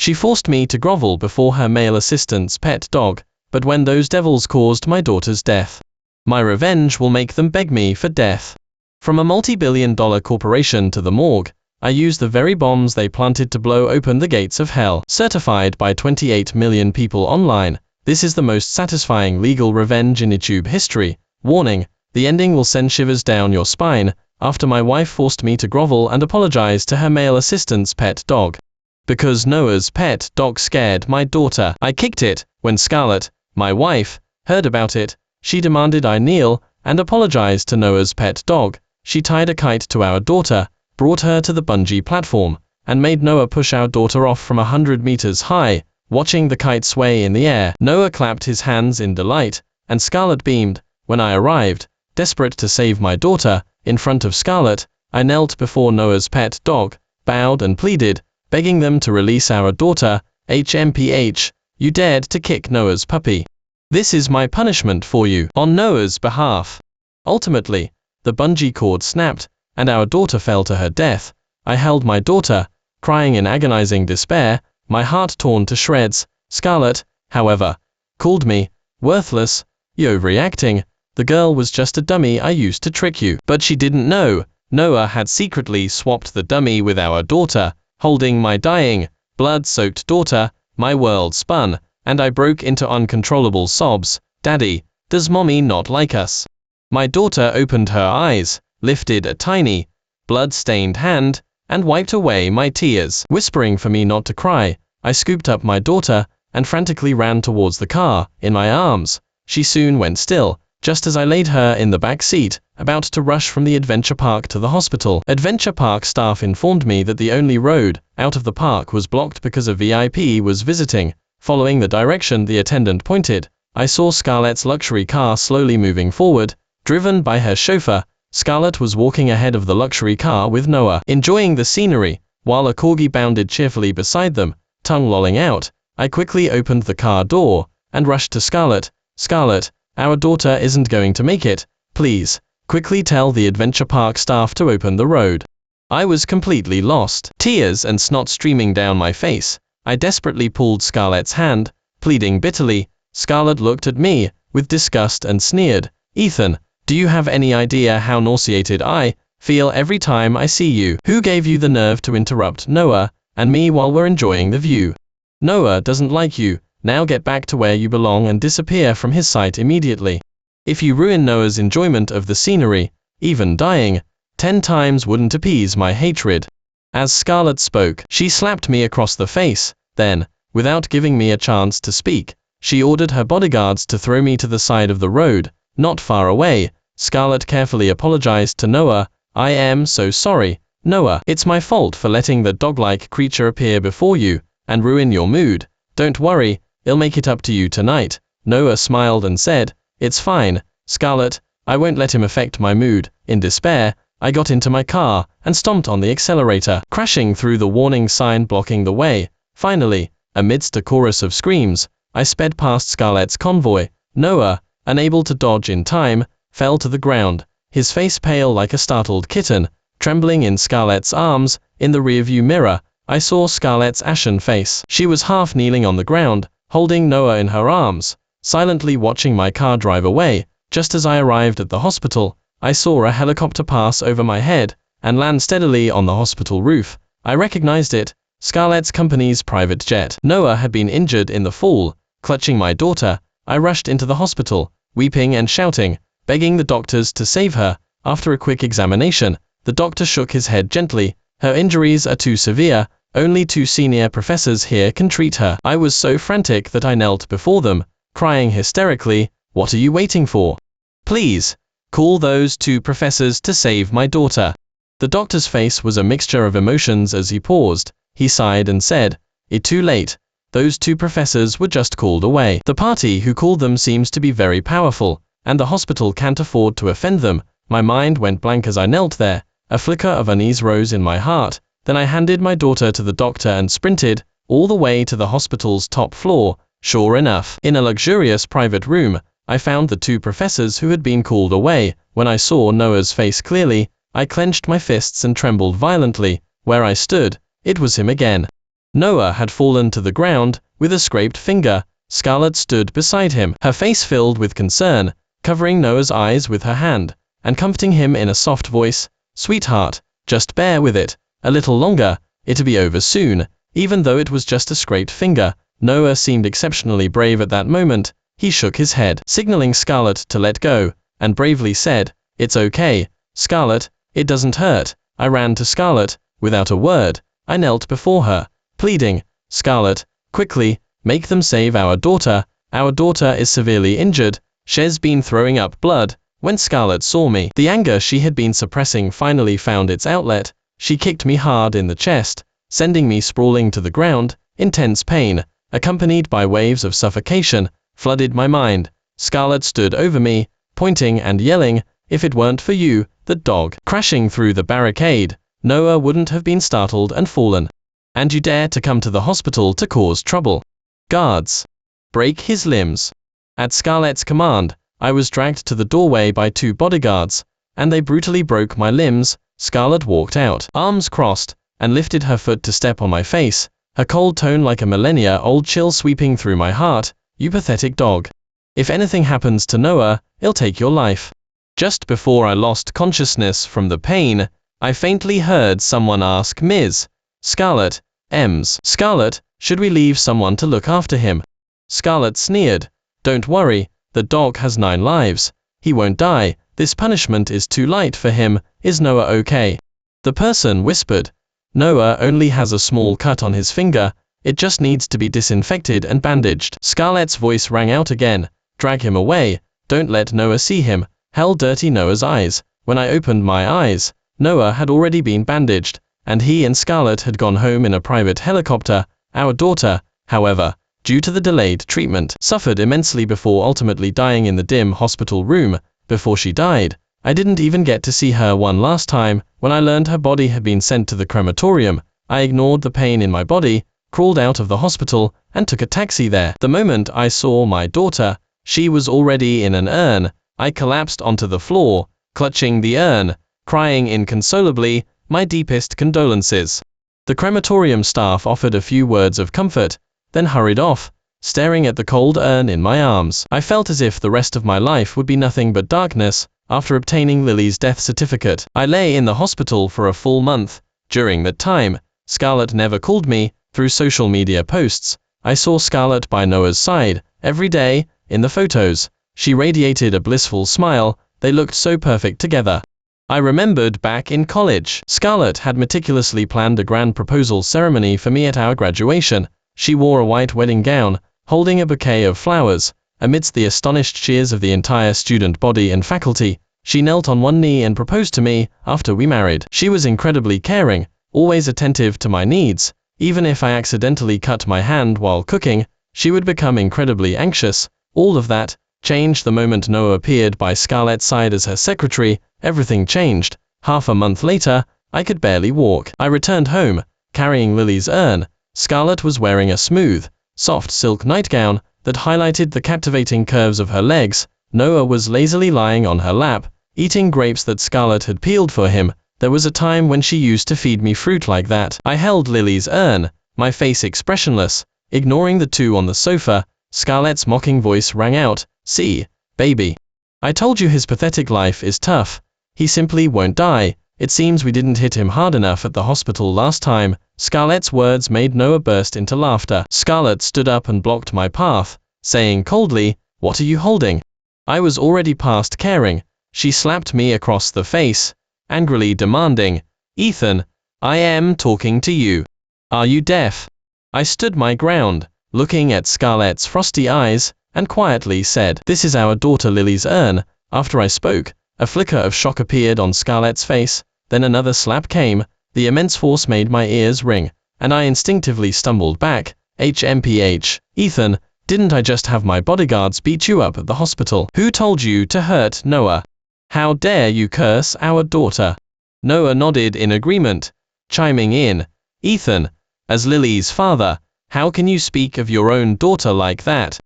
She forced me to grovel before her male assistant's pet dog, but when those devils caused my daughter's death, my revenge will make them beg me for death. From a multi-billion-dollar corporation to the morgue, I used the very bombs they planted to blow open the gates of hell. Certified by 28 million people online, this is the most satisfying legal revenge in YouTube history. Warning, the ending will send shivers down your spine, after my wife forced me to grovel and apologize to her male assistant's pet dog. Because Noah's pet dog scared my daughter. I kicked it. When Scarlett, my wife, heard about it, she demanded I kneel and apologize to Noah's pet dog. She tied a kite to our daughter, brought her to the bungee platform, and made Noah push our daughter off from 100 meters high. Watching the kite sway in the air, Noah clapped his hands in delight, and Scarlett beamed. When I arrived, desperate to save my daughter, in front of Scarlett, I knelt before Noah's pet dog, bowed and pleaded, begging them to release our daughter. HMPH, you dared to kick Noah's puppy. This is my punishment for you, on Noah's behalf. Ultimately, the bungee cord snapped, and our daughter fell to her death. I held my daughter, crying in agonizing despair, my heart torn to shreds. Scarlett, however, called me worthless. You're overreacting. The girl was just a dummy I used to trick you. But she didn't know. Noah had secretly swapped the dummy with our daughter. Holding my dying, blood-soaked daughter, my world spun, and I broke into uncontrollable sobs. Daddy, does mommy not like us? My daughter opened her eyes, lifted a tiny, blood-stained hand, and wiped away my tears. Whispering for me not to cry, I scooped up my daughter, and frantically ran towards the car, in my arms. She soon went still, just as I laid her in the back seat, about to rush from the adventure park to the hospital. Adventure park staff informed me that the only road out of the park was blocked because a VIP was visiting. Following the direction the attendant pointed, I saw Scarlett's luxury car slowly moving forward, driven by her chauffeur. Scarlett was walking ahead of the luxury car with Noah, enjoying the scenery, while a corgi bounded cheerfully beside them, tongue lolling out. I quickly opened the car door, and rushed to Scarlett. Scarlett, our daughter isn't going to make it. Please, quickly tell the adventure park staff to open the road. I was completely lost. Tears and snot streaming down my face, I desperately pulled Scarlett's hand, pleading bitterly. Scarlett looked at me, with disgust and sneered. Ethan, do you have any idea how nauseated I feel every time I see you? Who gave you the nerve to interrupt Noah and me while we're enjoying the view? Noah doesn't like you. Now get back to where you belong and disappear from his sight immediately. If you ruin Noah's enjoyment of the scenery, even dying 10 times wouldn't appease my hatred. As Scarlett spoke, she slapped me across the face. Then, without giving me a chance to speak, she ordered her bodyguards to throw me to the side of the road. Not far away, Scarlett carefully apologized to Noah. I am so sorry, Noah. It's my fault for letting the dog-like creature appear before you and ruin your mood. Don't worry, I'll make it up to you tonight. Noah smiled and said, it's fine, Scarlett, I won't let him affect my mood. In despair, I got into my car and stomped on the accelerator, crashing through the warning sign blocking the way. Finally, amidst a chorus of screams, I sped past Scarlett's convoy. Noah, unable to dodge in time, fell to the ground, his face pale like a startled kitten, trembling in Scarlett's arms. In the rearview mirror, I saw Scarlett's ashen face. She was half kneeling on the ground, holding Noah in her arms, silently watching my car drive away. Just as I arrived at the hospital, I saw a helicopter pass over my head and land steadily on the hospital roof. I recognized it, Scarlett's company's private jet. Noah had been injured in the fall. Clutching my daughter, I rushed into the hospital, weeping and shouting, begging the doctors to save her. After a quick examination, the doctor shook his head gently. Her injuries are too severe. Only 2 senior professors here can treat her. I was so frantic that I knelt before them, crying hysterically. What are you waiting for? Please, call those 2 professors to save my daughter. The doctor's face was a mixture of emotions as he paused. He sighed and said, it's too late. Those 2 professors were just called away. The party who called them seems to be very powerful, and the hospital can't afford to offend them. My mind went blank as I knelt there. A flicker of unease rose in my heart. Then I handed my daughter to the doctor and sprinted all the way to the hospital's top floor. Sure enough, in a luxurious private room, I found the 2 professors who had been called away. When I saw Noah's face clearly, I clenched my fists and trembled violently. Where I stood, it was him again. Noah had fallen to the ground, with a scraped finger. Scarlett stood beside him, her face filled with concern, covering Noah's eyes with her hand, and comforting him in a soft voice. "Sweetheart, just bear with it, a little longer, it'll be over soon." Even though it was just a scraped finger, Noah seemed exceptionally brave at that moment. He shook his head, signaling Scarlett to let go, and bravely said, "It's okay, Scarlett, it doesn't hurt." I ran to Scarlett. Without a word, I knelt before her, pleading, "Scarlett, quickly, make them save our daughter. Our daughter is severely injured. She's been throwing up blood." When Scarlett saw me, the anger she had been suppressing finally found its outlet. She kicked me hard in the chest, sending me sprawling to the ground. Intense pain, accompanied by waves of suffocation, flooded my mind. Scarlett stood over me, pointing and yelling, "If it weren't for you, the dog." Crashing through the barricade, Noah wouldn't have been startled and fallen. "And you dare to come to the hospital to cause trouble. Guards, break his limbs." At Scarlett's command, I was dragged to the doorway by 2 bodyguards, and they brutally broke my limbs. Scarlett walked out, arms crossed, and lifted her foot to step on my face, her cold tone like a millennia-old chill sweeping through my heart. "You pathetic dog. If anything happens to Noah, it'll take your life." Just before I lost consciousness from the pain, I faintly heard someone ask Ms. Scarlett, "Ms. Scarlett, should we leave someone to look after him?" Scarlett sneered, "Don't worry, the dog has 9 lives. He won't die. This punishment is too light for him. Is Noah okay?" The person whispered, "Noah only has a small cut on his finger. It just needs to be disinfected and bandaged." Scarlett's voice rang out again, "Drag him away. Don't let Noah see him. Hell, dirty Noah's eyes." When I opened my eyes, Noah had already been bandaged, and he and Scarlett had gone home in a private helicopter. Our daughter, however, due to the delayed treatment, suffered immensely before ultimately dying in the dim hospital room. Before she died, I didn't even get to see her one last time. When I learned her body had been sent to the crematorium, I ignored the pain in my body, crawled out of the hospital, and took a taxi there. The moment I saw my daughter, she was already in an urn. I collapsed onto the floor, clutching the urn, crying inconsolably, my deepest condolences. The crematorium staff offered a few words of comfort, then hurried off, staring at the cold urn in my arms. I felt as if the rest of my life would be nothing but darkness. After obtaining Lily's death certificate, I lay in the hospital for a full month. During that time, Scarlett never called me. Through social media posts, I saw Scarlett by Noah's side, every day. In the photos, she radiated a blissful smile. They looked so perfect together. I remembered back in college, Scarlett had meticulously planned a grand proposal ceremony for me at our graduation. She wore a white wedding gown, holding a bouquet of flowers. Amidst the astonished cheers of the entire student body and faculty, she knelt on one knee and proposed to me. After we married, she was incredibly caring, always attentive to my needs. Even if I accidentally cut my hand while cooking, she would become incredibly anxious. All of that changed the moment Noah appeared by Scarlett's side as her secretary. Everything changed. Half a month later, I could barely walk. I returned home, carrying Lily's urn. Scarlett was wearing a smooth, soft silk nightgown that highlighted the captivating curves of her legs. Noah was lazily lying on her lap, eating grapes that Scarlett had peeled for him. There was a time when she used to feed me fruit like that. I held Lily's urn, my face expressionless, ignoring the 2 on the sofa. Scarlett's mocking voice rang out, "See, baby. I told you his pathetic life is tough. He simply won't die. It seems we didn't hit him hard enough at the hospital last time." Scarlett's words made Noah burst into laughter. Scarlett stood up and blocked my path, saying coldly, "What are you holding?" I was already past caring. She slapped me across the face, angrily demanding, "Ethan, I am talking to you. Are you deaf?" I stood my ground, looking at Scarlett's frosty eyes, and quietly said, "This is our daughter Lily's urn." After I spoke, a flicker of shock appeared on Scarlett's face, then another slap came. The immense force made my ears ring, and I instinctively stumbled back. HMPH, Ethan, didn't I just have my bodyguards beat you up at the hospital? Who told you to hurt Noah? How dare you curse our daughter? Noah nodded in agreement, chiming in, "Ethan, as Lily's father, how can you speak of your own daughter like that?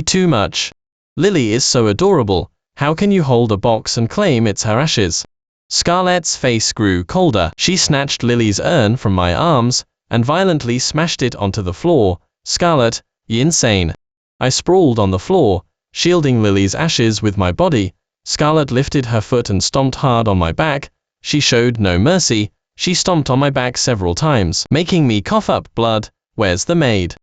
Too much. Lily is so adorable. How can you hold a box and claim it's her ashes?" Scarlett's face grew colder. She snatched Lily's urn from my arms, and violently smashed it onto the floor. Scarlet, you insane. I sprawled on the floor, shielding Lily's ashes with my body. Scarlet lifted her foot and stomped hard on my back. She showed no mercy. She stomped on my back several times, making me cough up blood. Where's the maid?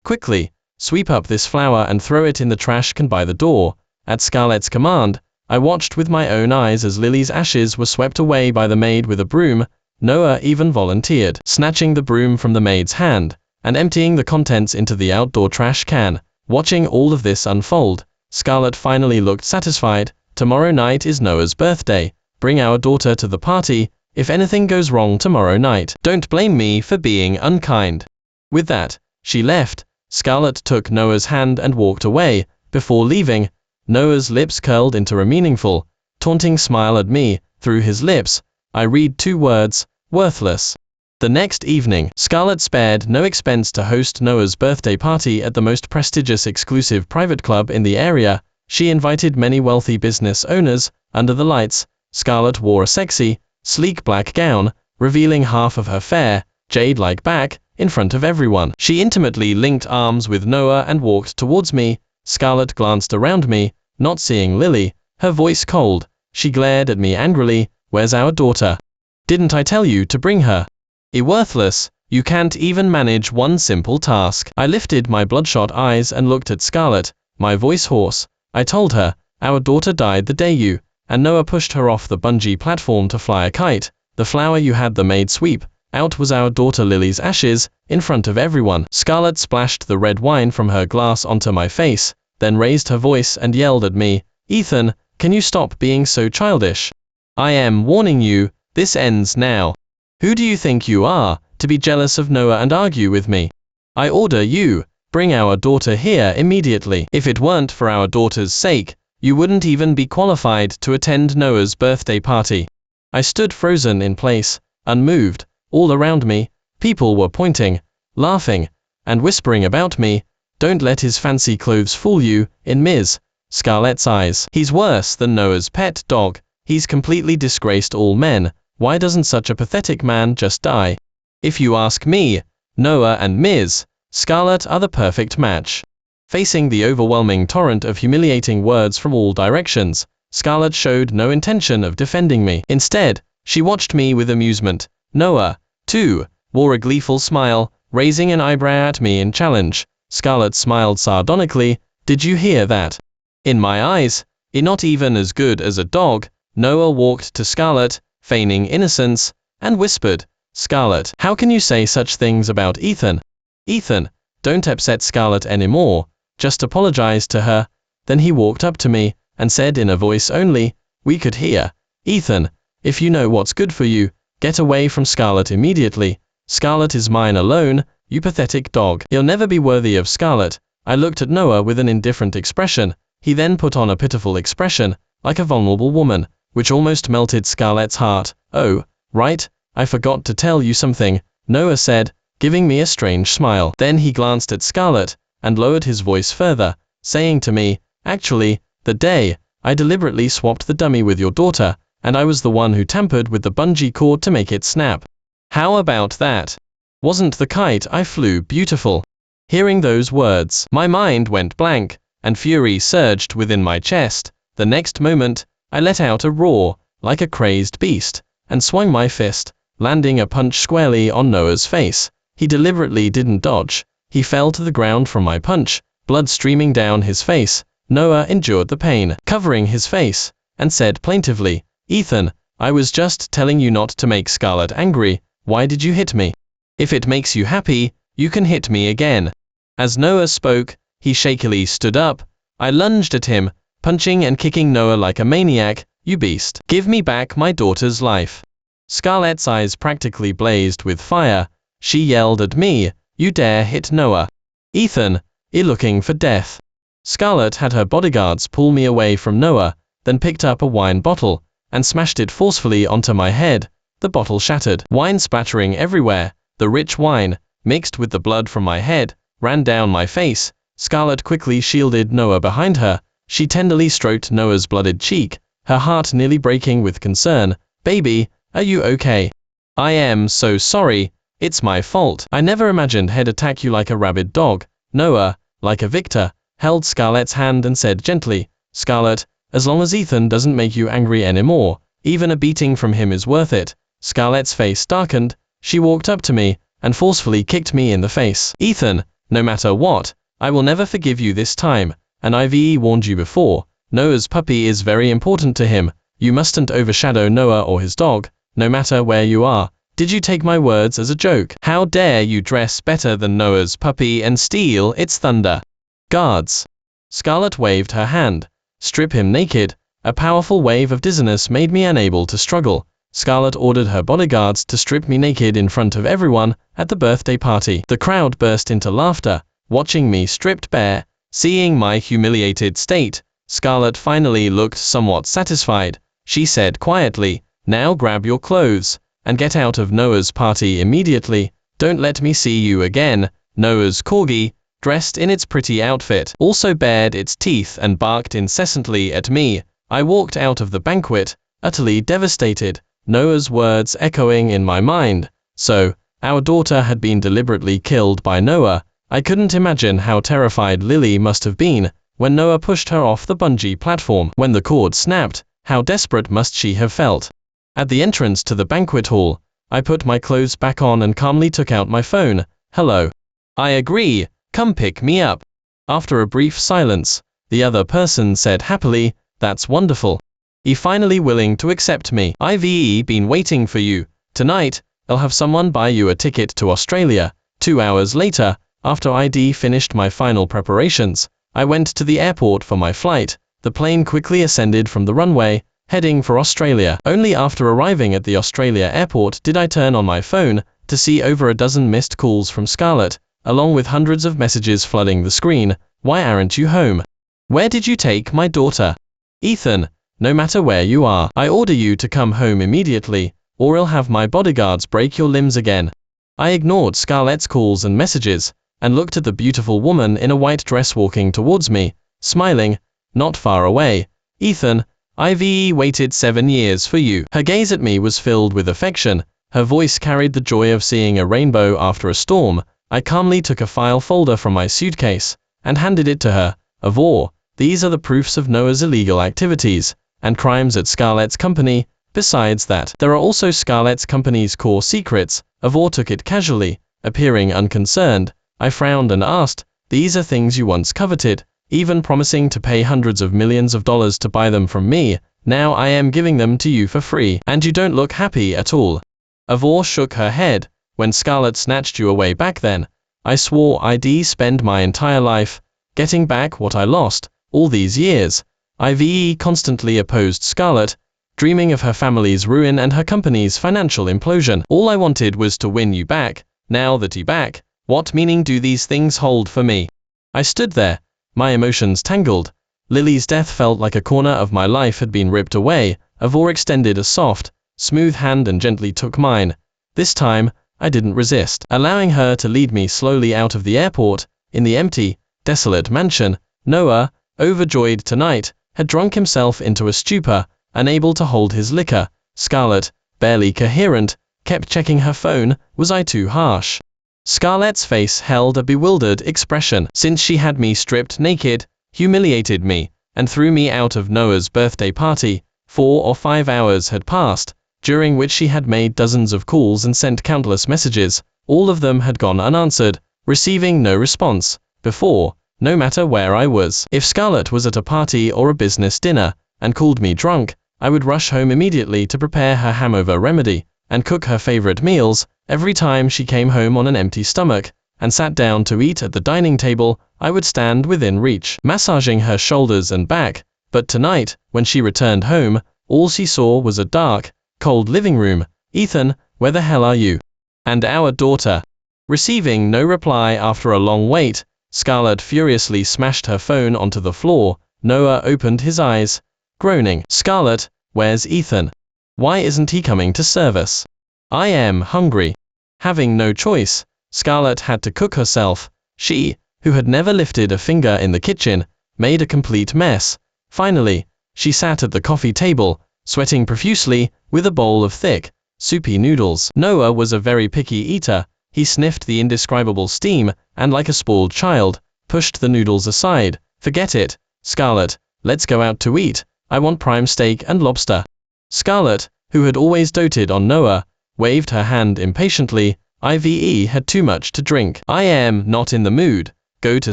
Quickly, sweep up this flour and throw it in the trash can by the door. At Scarlet's command, I watched with my own eyes as Lily's ashes were swept away by the maid with a broom. Noah even volunteered, snatching the broom from the maid's hand and emptying the contents into the outdoor trash can. Watching all of this unfold, Scarlet finally looked satisfied. Tomorrow night is Noah's birthday. Bring our daughter to the party. If anything goes wrong tomorrow night, don't blame me for being unkind. With that, she left. Scarlet took Noah's hand and walked away. Before leaving, Noah's lips curled into a meaningful, taunting smile at me. Through his lips, I read two words: worthless. The next evening, Scarlet spared no expense to host Noah's birthday party at the most prestigious exclusive private club in the area. She invited many wealthy business owners. Under the lights, Scarlet wore a sexy, sleek black gown, revealing half of her fair, jade-like back. In front of everyone, she intimately linked arms with Noah and walked towards me. Scarlet glanced around me, not seeing Lily, her voice cold. She glared at me angrily. Where's our daughter? Didn't I tell you to bring her? Worthless, you can't even manage one simple task. I lifted my bloodshot eyes and looked at Scarlet, my voice hoarse. I told her, our daughter died the day you and Noah pushed her off the bungee platform to fly a kite. The flower you had the maid sweep out was our daughter Lily's ashes. In front of everyone, Scarlet splashed the red wine from her glass onto my face, then raised her voice and yelled at me, Ethan, can you stop being so childish? I am warning you, this ends now. Who do you think you are, to be jealous of Noah and argue with me? I order you, bring our daughter here immediately. If it weren't for our daughter's sake, you wouldn't even be qualified to attend Noah's birthday party. I stood frozen in place, unmoved. All around me, people were pointing, laughing, and whispering about me. Don't let his fancy clothes fool you. In Ms. Scarlet's eyes, he's worse than Noah's pet dog. He's completely disgraced all men. Why doesn't such a pathetic man just die? If you ask me, Noah and Ms. Scarlet are the perfect match. Facing the overwhelming torrent of humiliating words from all directions, Scarlet showed no intention of defending me. Instead, she watched me with amusement. Noah, too, wore a gleeful smile, raising an eyebrow at me in challenge. Scarlet smiled sardonically. Did you hear that? In my eyes, you're not even as good as a dog. Noah walked to Scarlet, feigning innocence, and whispered, Scarlet, how can you say such things about Ethan? Ethan, don't upset Scarlet anymore, just apologize to her. Then he walked up to me, and said in a voice only we could hear, Ethan, if you know what's good for you, get away from Scarlet immediately. Scarlet is mine alone, you pathetic dog. He'll never be worthy of Scarlet. I looked at Noah with an indifferent expression. He then put on a pitiful expression, like a vulnerable woman, which almost melted Scarlet's heart. Oh, right, I forgot to tell you something, Noah said, giving me a strange smile. Then he glanced at Scarlet, and lowered his voice further, saying to me, actually, the day I deliberately swapped the dummy with your daughter, and I was the one who tampered with the bungee cord to make it snap. How about that? Wasn't the kite I flew beautiful? Hearing those words, my mind went blank, and fury surged within my chest. The next moment, I let out a roar, like a crazed beast, and swung my fist, landing a punch squarely on Noah's face. He deliberately didn't dodge. He fell to the ground from my punch, blood streaming down his face. Noah endured the pain, covering his face, and said plaintively, Ethan, I was just telling you not to make Scarlet angry. Why did you hit me? If it makes you happy, you can hit me again. As Noah spoke, he shakily stood up. I lunged at him, punching and kicking Noah like a maniac. You beast, give me back my daughter's life. Scarlet's eyes practically blazed with fire. She yelled at me, you dare hit Noah? Ethan, you're looking for death. Scarlet had her bodyguards pull me away from Noah, then picked up a wine bottle, and smashed it forcefully onto my head. The bottle shattered, wine splattering everywhere. The rich wine, mixed with the blood from my head, ran down my face. Scarlet quickly shielded Noah behind her. She tenderly stroked Noah's blooded cheek, her heart nearly breaking with concern. Baby, are you okay? I am so sorry, It's my fault. I never imagined he'd attack you like a rabid dog. Noah, like a victor, held Scarlett's hand and said gently, Scarlett, as long as Ethan doesn't make you angry anymore, even a beating from him is worth it. Scarlett's face darkened. She walked up to me and forcefully kicked me in the face. Ethan, no matter what, I will never forgive you this time, and I've warned you before. Noah's puppy is very important to him. You mustn't overshadow Noah or his dog, no matter where you are. Did you take my words as a joke? How dare you dress better than Noah's puppy and steal its thunder? Guards. Scarlett waved her hand. Strip him naked. A powerful wave of dizziness made me unable to struggle. Scarlett ordered her bodyguards to strip me naked in front of everyone at the birthday party. The crowd burst into laughter, watching me stripped bare. Seeing my humiliated state, Scarlett finally looked somewhat satisfied. She said quietly, now grab your clothes and get out of Noah's party immediately. Don't let me see you again. Noah's corgi, dressed in its pretty outfit, also bared its teeth and barked incessantly at me. I walked out of the banquet, utterly devastated, Noah's words echoing in my mind. So, our daughter had been deliberately killed by Noah. I couldn't imagine how terrified Lily must have been when Noah pushed her off the bungee platform. When the cord snapped, how desperate must she have felt? At the entrance to the banquet hall, I put my clothes back on and calmly took out my phone. Hello. I agree, come pick me up. After a brief silence, the other person said happily, that's wonderful. You're finally willing to accept me. I've been waiting for you. Tonight, I'll have someone buy you a ticket to Australia. 2 hours later, after I'd finished my final preparations, I went to the airport for my flight. The plane quickly ascended from the runway, heading for Australia. Only after arriving at the Australia airport did I turn on my phone to see over a dozen missed calls from Scarlett, along with hundreds of messages flooding the screen. Why aren't you home? Where did you take my daughter? Ethan, no matter where you are, I order you to come home immediately, or I'll have my bodyguards break your limbs again. I ignored Scarlett's calls and messages, and looked at the beautiful woman in a white dress walking towards me, smiling, not far away. Ethan, I've waited 7 years for you. Her gaze at me was filled with affection. Her voice carried the joy of seeing a rainbow after a storm. I calmly took a file folder from my suitcase and handed it to her. Avor, these are the proofs of Noah's illegal activities and crimes at Scarlett's company. Besides that, there are also Scarlett's company's core secrets. Avor took it casually, appearing unconcerned. I frowned and asked, these are things you once coveted, even promising to pay hundreds of millions of dollars to buy them from me. Now I am giving them to you for free, and you don't look happy at all. Avor shook her head. When Scarlett snatched you away back then, I swore I'd spend my entire life getting back what I lost all these years. I've constantly opposed Scarlett, dreaming of her family's ruin and her company's financial implosion. All I wanted was to win you back. Now that you're back, what meaning do these things hold for me? I stood there, my emotions tangled. Lily's death felt like a corner of my life had been ripped away. Avor extended a soft, smooth hand and gently took mine. This time, I didn't resist, allowing her to lead me slowly out of the airport. In the empty, desolate mansion, Noah, overjoyed tonight, had drunk himself into a stupor, unable to hold his liquor. Scarlett, barely coherent, kept checking her phone. Was I too harsh? Scarlett's face held a bewildered expression. Since she had me stripped naked, humiliated me, and threw me out of Noah's birthday party, 4 or 5 hours had passed, during which she had made dozens of calls and sent countless messages. All of them had gone unanswered, receiving no response. Before, no matter where I was, if Scarlett was at a party or a business dinner, and called me drunk, I would rush home immediately to prepare her hangover remedy, and cook her favorite meals. Every time she came home on an empty stomach, and sat down to eat at the dining table, I would stand within reach, massaging her shoulders and back. But tonight, when she returned home, all she saw was a dark, cold living room. Ethan, where the hell are you? And our daughter? Receiving no reply after a long wait, Scarlett furiously smashed her phone onto the floor. Noah opened his eyes, groaning. Scarlett, where's Ethan? Why isn't he coming to service? I am hungry. Having no choice, Scarlett had to cook herself. She, who had never lifted a finger in the kitchen, made a complete mess. Finally, she sat at the coffee table, sweating profusely, with a bowl of thick, soupy noodles. Noah was a very picky eater. He sniffed the indescribable steam, and like a spoiled child, pushed the noodles aside. Forget it, Scarlett, let's go out to eat. I want prime steak and lobster. Scarlett, who had always doted on Noah, waved her hand impatiently. Ive had too much to drink. I am not in the mood. Go to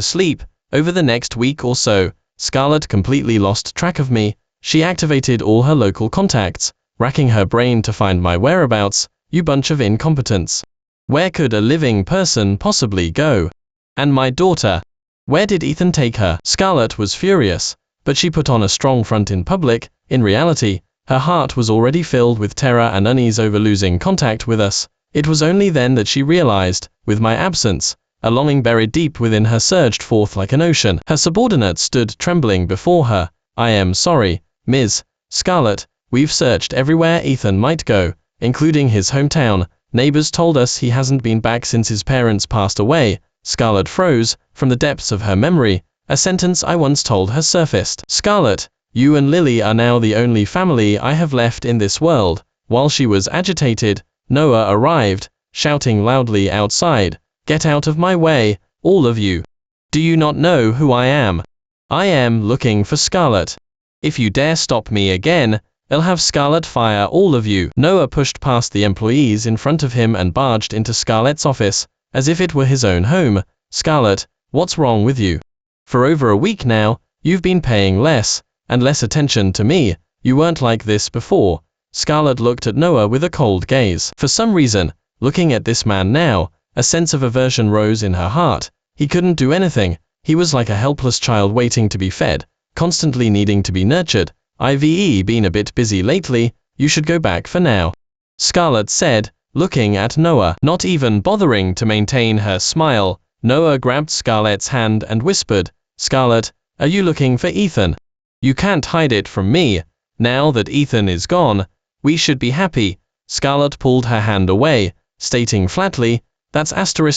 sleep. Over the next week or so, Scarlett completely lost track of me. She activated all her local contacts, racking her brain to find my whereabouts. You bunch of incompetents. Where could a living person possibly go? And my daughter? Where did Ethan take her? Scarlett was furious, but she put on a strong front in public. In reality, her heart was already filled with terror and unease over losing contact with us. It was only then that she realized, with my absence, a longing buried deep within her surged forth like an ocean. Her subordinate stood trembling before her. I am sorry, Ms. Scarlett, we've searched everywhere Ethan might go, including his hometown. Neighbors told us he hasn't been back since his parents passed away. Scarlett froze. From the depths of her memory, a sentence I once told her surfaced. Scarlett, you and Lily are now the only family I have left in this world. While she was agitated, Noah arrived, shouting loudly outside, get out of my way, all of you. Do you not know who I am? I am looking for Scarlett. If you dare stop me again, I'll have Scarlett fire all of you. Noah pushed past the employees in front of him and barged into Scarlett's office, as if it were his own home. Scarlett, what's wrong with you? For over a week now, you've been paying less and less attention to me. You weren't like this before. Scarlett looked at Noah with a cold gaze. For some reason, looking at this man now, a sense of aversion rose in her heart. He couldn't do anything. He was like a helpless child waiting to be fed, constantly needing to be nurtured. I've been a bit busy lately, you should go back for now, Scarlett said, looking at Noah. Not even bothering to maintain her smile, Noah grabbed Scarlett's hand and whispered, Scarlett, are you looking for Ethan? You can't hide it from me. Now that Ethan is gone, we should be happy. Scarlett pulled her hand away, stating flatly, that's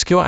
your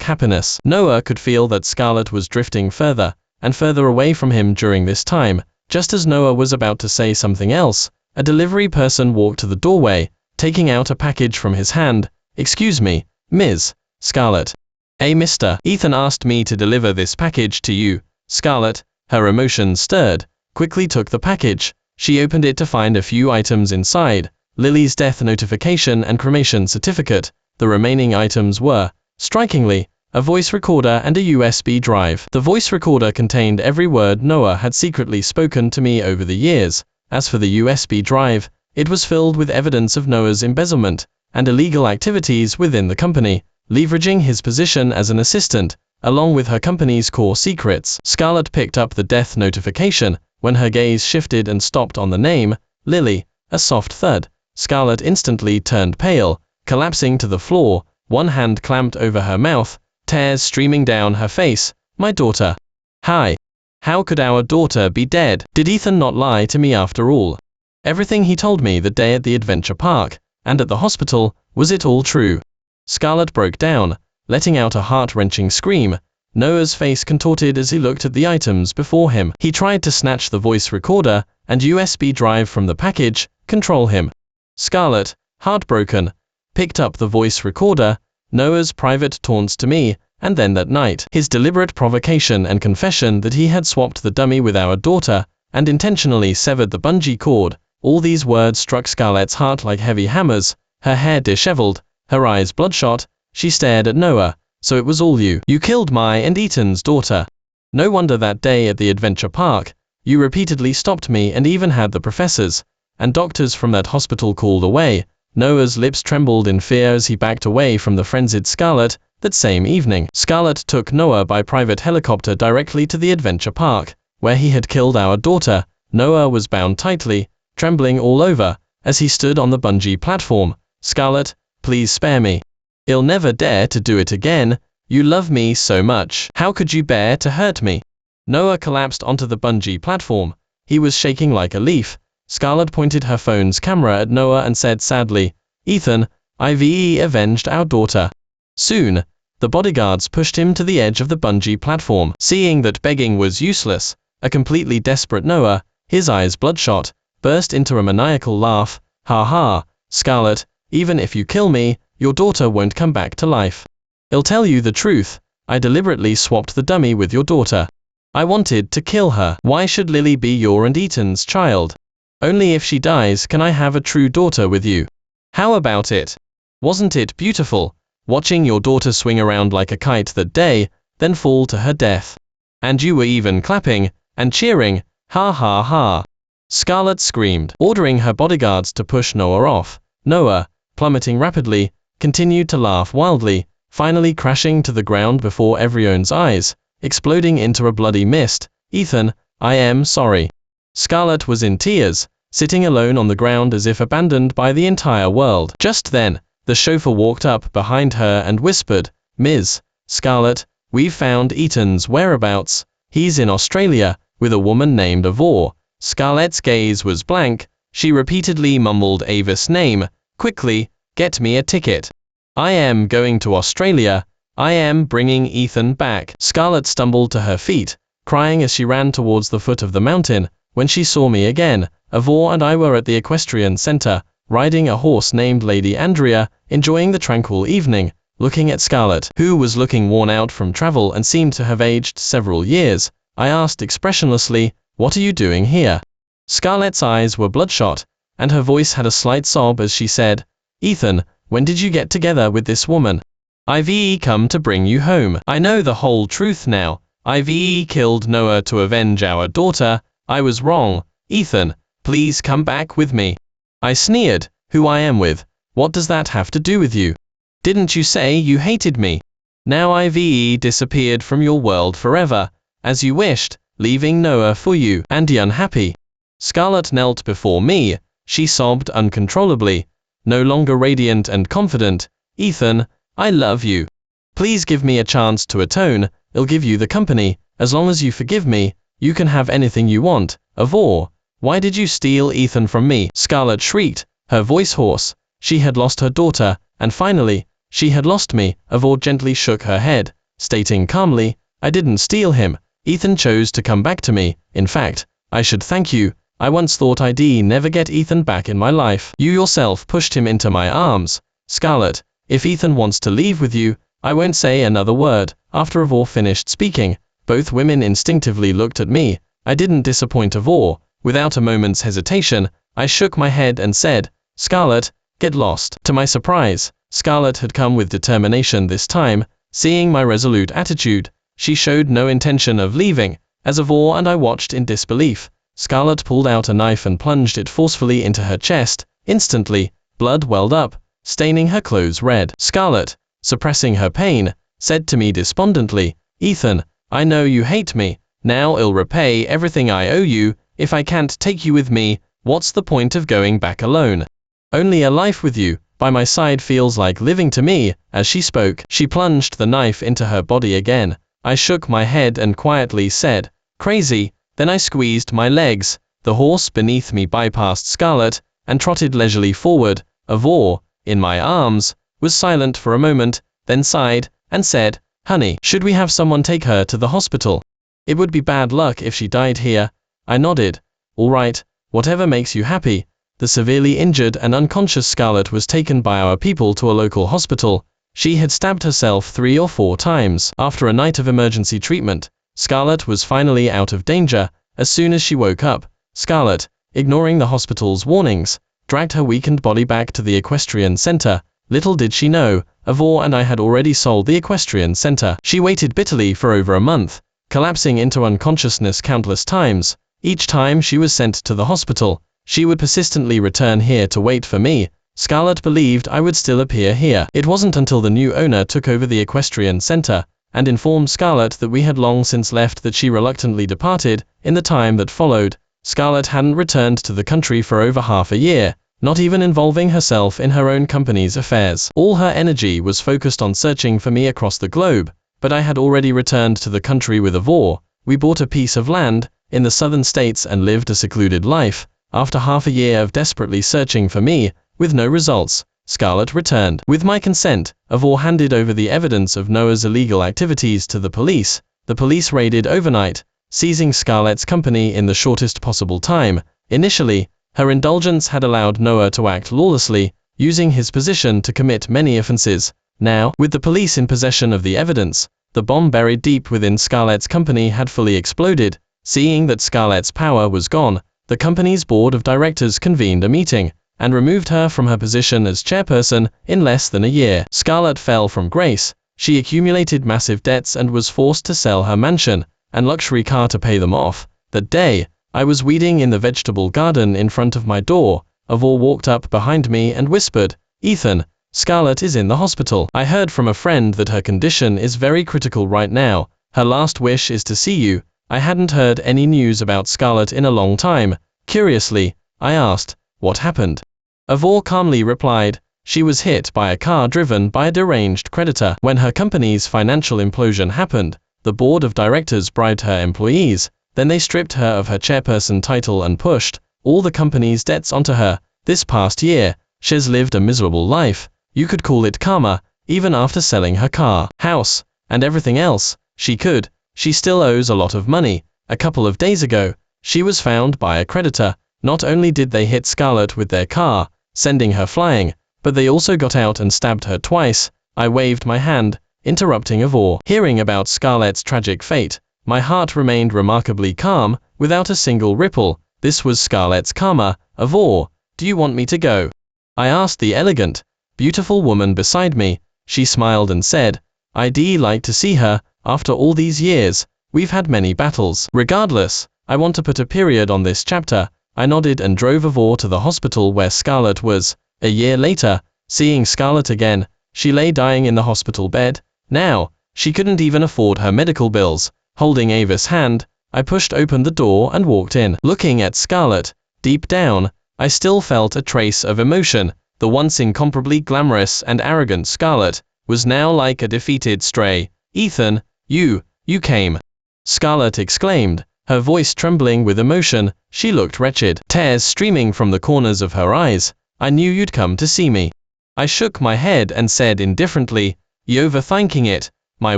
happiness. Noah could feel that Scarlett was drifting further and further away from him during this time. Just as Noah was about to say something else, a delivery person walked to the doorway, taking out a package from his hand. Excuse me, Ms. Scarlett. Mr. Ethan asked me to deliver this package to you. Scarlett, her emotions stirred, quickly took the package. She opened it to find a few items inside, Lily's death notification and cremation certificate. The remaining items were, strikingly, a voice recorder and a USB drive. The voice recorder contained every word Noah had secretly spoken to me over the years. As for the USB drive, it was filled with evidence of Noah's embezzlement and illegal activities within the company, leveraging his position as an assistant, along with her company's core secrets. Scarlett picked up the death notification. When her gaze shifted and stopped on the name, Lily, a soft thud. Scarlett instantly turned pale, collapsing to the floor, one hand clamped over her mouth, tears streaming down her face. My daughter. Hi. How could our daughter be dead? Did Ethan not lie to me after all? Everything he told me the day at the adventure park, and at the hospital, was it all true? Scarlett broke down, letting out a heart-wrenching scream. Noah's face contorted as he looked at the items before him. He tried to snatch the voice recorder and USB drive from the package, control him. Scarlett, heartbroken, picked up the voice recorder, Noah's private taunts to me, and then that night, his deliberate provocation and confession that he had swapped the dummy with our daughter, and intentionally severed the bungee cord. All these words struck Scarlett's heart like heavy hammers. Her hair disheveled, her eyes bloodshot, she stared at Noah. So it was all you. You killed my and Ethan's daughter. No wonder that day at the adventure park, you repeatedly stopped me and even had the professors and doctors from that hospital called away. Noah's lips trembled in fear as he backed away from the frenzied Scarlett. That same evening, Scarlett took Noah by private helicopter directly to the adventure park, where he had killed our daughter. Noah was bound tightly, trembling all over, as he stood on the bungee platform. Scarlett, please spare me. I'll never dare to do it again. You love me so much. How could you bear to hurt me? Noah collapsed onto the bungee platform. He was shaking like a leaf. Scarlett pointed her phone's camera at Noah and said sadly, Ethan, I've avenged our daughter. Soon, the bodyguards pushed him to the edge of the bungee platform. Seeing that begging was useless, a completely desperate Noah, his eyes bloodshot, burst into a maniacal laugh. Ha ha, Scarlett, even if you kill me, your daughter won't come back to life. I'll tell you the truth, I deliberately swapped the dummy with your daughter. I wanted to kill her. Why should Lily be your and Ethan's child? Only if she dies can I have a true daughter with you. How about it? Wasn't it beautiful, watching your daughter swing around like a kite that day, then fall to her death? And you were even clapping and cheering, ha ha ha. Scarlett screamed, ordering her bodyguards to push Noah off. Noah, plummeting rapidly, continued to laugh wildly, finally crashing to the ground before everyone's eyes, exploding into a bloody mist. Ethan, I am sorry. Scarlett was in tears, sitting alone on the ground as if abandoned by the entire world. Just then, the chauffeur walked up behind her and whispered, Ms. Scarlett, we've found Ethan's whereabouts. He's in Australia, with a woman named Avor. Scarlett's gaze was blank. She repeatedly mumbled Avis' name. Quickly, get me a ticket. I am going to Australia. I am bringing Ethan back. Scarlett stumbled to her feet, crying as she ran towards the foot of the mountain. When she saw me again, Avor and I were at the equestrian center, riding a horse named Lady Andrea, enjoying the tranquil evening, looking at Scarlett, who was looking worn out from travel and seemed to have aged several years. I asked expressionlessly, what are you doing here? Scarlett's eyes were bloodshot, and her voice had a slight sob as she said, Ethan, when did you get together with this woman? I've come to bring you home. I know the whole truth now. I've killed Noah to avenge our daughter. I was wrong. Ethan, please come back with me. I sneered, who I am with. What does that have to do with you? Didn't you say you hated me? Now I've disappeared from your world forever, as you wished, leaving Noah for you, and the unhappy. Scarlett knelt before me. She sobbed uncontrollably, no longer radiant and confident. Ethan, I love you. Please give me a chance to atone. I'll give you the company. As long as you forgive me, you can have anything you want. Avor, why did you steal Ethan from me? Scarlett shrieked, her voice hoarse. She had lost her daughter, and finally, she had lost me. Avor gently shook her head, stating calmly, I didn't steal him. Ethan chose to come back to me. In fact, I should thank you. I once thought I'd never get Ethan back in my life. You yourself pushed him into my arms. Scarlett, if Ethan wants to leave with you, I won't say another word. After Avor finished speaking, both women instinctively looked at me. I didn't disappoint Avor. Without a moment's hesitation, I shook my head and said, Scarlett, get lost. To my surprise, Scarlett had come with determination this time. Seeing my resolute attitude, she showed no intention of leaving. As Avor and I watched in disbelief, Scarlett pulled out a knife and plunged it forcefully into her chest. Instantly, blood welled up, staining her clothes red. Scarlett, suppressing her pain, said to me despondently, Ethan, I know you hate me. Now I'll repay everything I owe you. If I can't take you with me, what's the point of going back alone? Only a life with you by my side feels like living to me. As she spoke, she plunged the knife into her body again. I shook my head and quietly said, crazy. Then I squeezed my legs. The horse beneath me bypassed Scarlett and trotted leisurely forward. Avor, in my arms, was silent for a moment, then sighed and said, honey, should we have someone take her to the hospital? It would be bad luck if she died here. I nodded. All right, whatever makes you happy. The severely injured and unconscious Scarlett was taken by our people to a local hospital. She had stabbed herself 3 or 4 times. After a night of emergency treatment, Scarlett was finally out of danger. As soon as she woke up, Scarlett, ignoring the hospital's warnings, dragged her weakened body back to the equestrian center. Little did she know, Avor and I had already sold the equestrian center. She waited bitterly for over a month, collapsing into unconsciousness countless times. Each time she was sent to the hospital, she would persistently return here to wait for me. Scarlett believed I would still appear here. It wasn't until the new owner took over the equestrian center and informed Scarlett that we had long since left that she reluctantly departed. In the time that followed, Scarlett hadn't returned to the country for over half a year, not even involving herself in her own company's affairs. All her energy was focused on searching for me across the globe, but I had already returned to the country with Avor. We bought a piece of land in the southern states and lived a secluded life. After half a year of desperately searching for me, with no results, Scarlett returned. With my consent, Avor handed over the evidence of Noah's illegal activities to the police. The police raided overnight, seizing Scarlett's company in the shortest possible time. Initially, her indulgence had allowed Noah to act lawlessly, using his position to commit many offenses. Now, with the police in possession of the evidence, the bomb buried deep within Scarlett's company had fully exploded. Seeing that Scarlett's power was gone, the company's board of directors convened a meeting and removed her from her position as chairperson in less than a year. Scarlett fell from grace. She accumulated massive debts and was forced to sell her mansion and luxury car to pay them off. That day, I was weeding in the vegetable garden in front of my door. Avor walked up behind me and whispered, "Ethan, Scarlett is in the hospital. I heard from a friend that her condition is very critical right now. Her last wish is to see you." I hadn't heard any news about Scarlett in a long time. Curiously, I asked, "What happened?" Avor calmly replied, "She was hit by a car driven by a deranged creditor. When her company's financial implosion happened, the board of directors bribed her employees, then they stripped her of her chairperson title and pushed all the company's debts onto her. This past year, she's lived a miserable life. You could call it karma. Even after selling her car, house, and everything else she still owes a lot of money. A couple of days ago, she was found by a creditor. Not only did they hit Scarlett with their car, sending her flying, but they also got out and stabbed her twice." I waved my hand, interrupting Avor. Hearing about Scarlett's tragic fate, my heart remained remarkably calm, without a single ripple. This was Scarlett's karma. "Avor, do you want me to go?" I asked the elegant, beautiful woman beside me. She smiled and said, "I'd like to see her. After all these years, we've had many battles. Regardless, I want to put a period on this chapter." I nodded and drove Avor to the hospital where Scarlett was. A year later, seeing Scarlett again, she lay dying in the hospital bed. Now, she couldn't even afford her medical bills. Holding Ava's hand, I pushed open the door and walked in. Looking at Scarlett, deep down, I still felt a trace of emotion. The once incomparably glamorous and arrogant Scarlett was now like a defeated stray. "Ethan, you came!" Scarlett exclaimed, her voice trembling with emotion. She looked wretched, tears streaming from the corners of her eyes. "I knew you'd come to see me." I shook my head and said indifferently, "You're overthinking it. My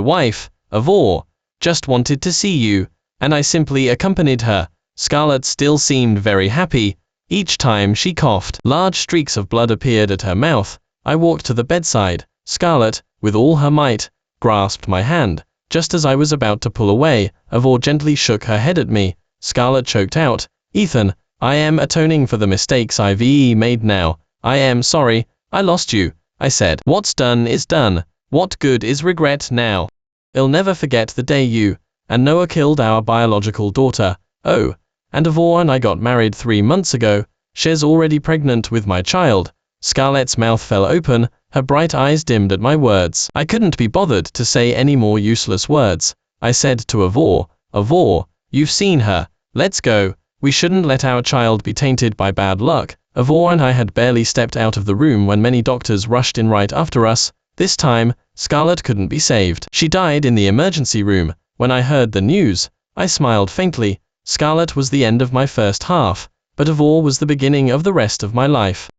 wife, Avor, just wanted to see you," and I simply accompanied her. Scarlett still seemed very happy. Each time she coughed, large streaks of blood appeared at her mouth. I walked to the bedside. Scarlett, with all her might, grasped my hand. Just as I was about to pull away, Avor gently shook her head at me. Scarlett choked out, "Ethan, I am atoning for the mistakes I've made now. I am sorry, I lost you." I said, "What's done is done. What good is regret now? I'll never forget the day you and Noah killed our biological daughter. Oh, and Avor and I got married 3 months ago. She's already pregnant with my child." Scarlett's mouth fell open, her bright eyes dimmed at my words. I couldn't be bothered to say any more useless words. I said to Avor, "Avor, you've seen her. Let's go. We shouldn't let our child be tainted by bad luck." Avor and I had barely stepped out of the room when many doctors rushed in right after us. This time, Scarlett couldn't be saved. She died in the emergency room. When I heard the news, I smiled faintly. Scarlett was the end of my first half, but Avor was the beginning of the rest of my life.